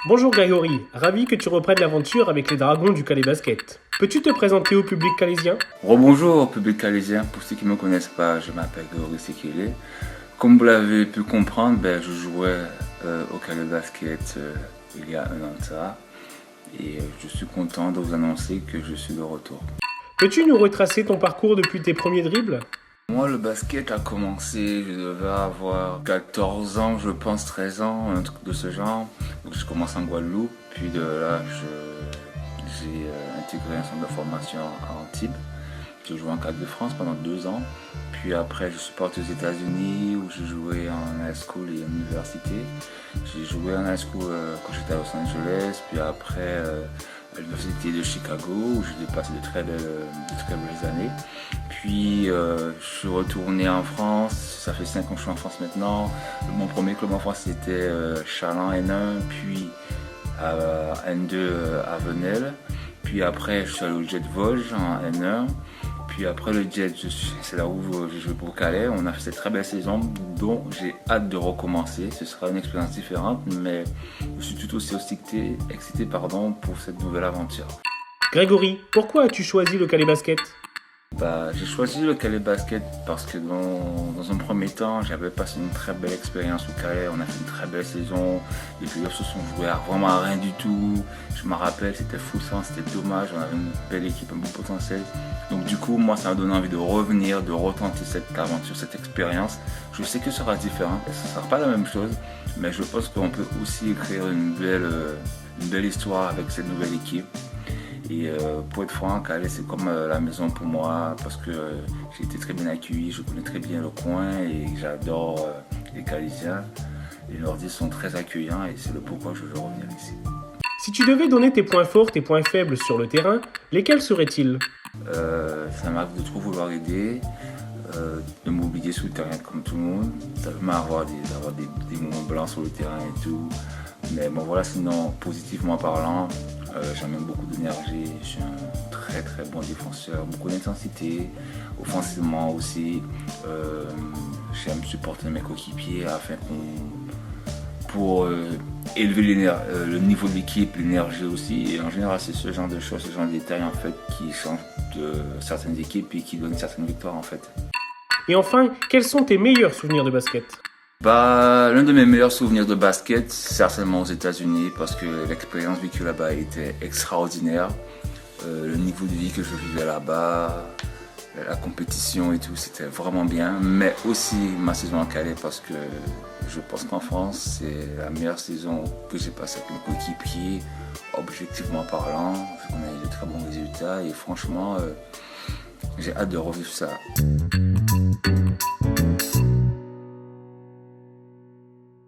Bonjour Grégory, ravi que tu reprennes l'aventure avec les Dragons du Calais Basket. Peux-tu te présenter au public calaisien? Rebonjour au public calaisien, pour ceux qui ne me connaissent pas, je m'appelle Grégory Sekele. Comme vous l'avez pu comprendre, je jouais au Calais Basket il y a 1 an de ça et je suis content de vous annoncer que je suis de retour. Peux-tu nous retracer ton parcours depuis tes premiers dribbles? Moi, le basket a commencé, je devais avoir 14 ans, je pense 13 ans, un truc de ce genre. Donc je commence en Guadeloupe, puis de là, j'ai intégré un centre de formation à Antibes. J'ai joué en Coupe de France pendant 2 ans. Puis après, je suis parti aux États-Unis où j'ai joué en high school et en université. J'ai joué en high school quand j'étais à Los Angeles, puis après à l'université de Chicago où j'ai passé de très belles années. Puis je suis retourné en France, ça fait 5 ans que je suis en France maintenant. Mon premier club en France c'était Chaland N1, puis N2 à Venelle. Puis après je suis allé au Jet Vosges en N1. Puis après le Jet, c'est là où j'ai joué pour Calais. On a fait cette très belle saison dont j'ai hâte de recommencer. Ce sera une expérience différente, mais je suis tout aussi excité pour cette nouvelle aventure. Grégory, pourquoi as-tu choisi le Calais Basket? J'ai choisi le Calais Basket parce que dans un premier temps, j'avais passé une très belle expérience au Calais. On a fait une très belle saison. Les playoffs se sont joués à vraiment rien du tout. Je me rappelle, c'était frustrant, c'était dommage. On avait une belle équipe, un bon potentiel. Donc du coup, moi, ça m'a donné envie de revenir, de retenter cette aventure, cette expérience. Je sais que ce sera différent. Ce ne sera pas la même chose, mais je pense qu'on peut aussi écrire une belle histoire avec cette nouvelle équipe. Et pour être franc, Calais c'est comme la maison pour moi parce que j'ai été très bien accueilli, je connais très bien le coin et j'adore les Calaisiens. Les Nordistes sont très accueillants et c'est le pourquoi je veux revenir ici. Si tu devais donner tes points forts, tes points faibles sur le terrain, lesquels seraient-ils? Ça m'arrive de trop vouloir aider, de m'oublier sur le terrain comme tout le monde. Ça peut m'avoir des moments blancs sur le terrain et tout. Mais bon voilà, sinon positivement parlant, j'amène beaucoup d'énergie, je suis un très très bon défenseur, beaucoup d'intensité, offensivement aussi, j'aime supporter mes coéquipiers afin pour élever le niveau de l'équipe, l'énergie aussi, et en général c'est ce genre de choses, ce genre de détails en fait qui changent de certaines équipes et qui donnent certaines victoires en fait. Et enfin, quels sont tes meilleurs souvenirs de basket? L'un de mes meilleurs souvenirs de basket, c'est certainement aux États-Unis parce que l'expérience vécue là-bas était extraordinaire. Le niveau de vie que je vivais là-bas, la compétition et tout, c'était vraiment bien. Mais aussi ma saison à Calais parce que je pense qu'en France, c'est la meilleure saison que j'ai passée avec mes coéquipiers, objectivement parlant. On a eu de très bons résultats et franchement, j'ai hâte de revivre ça.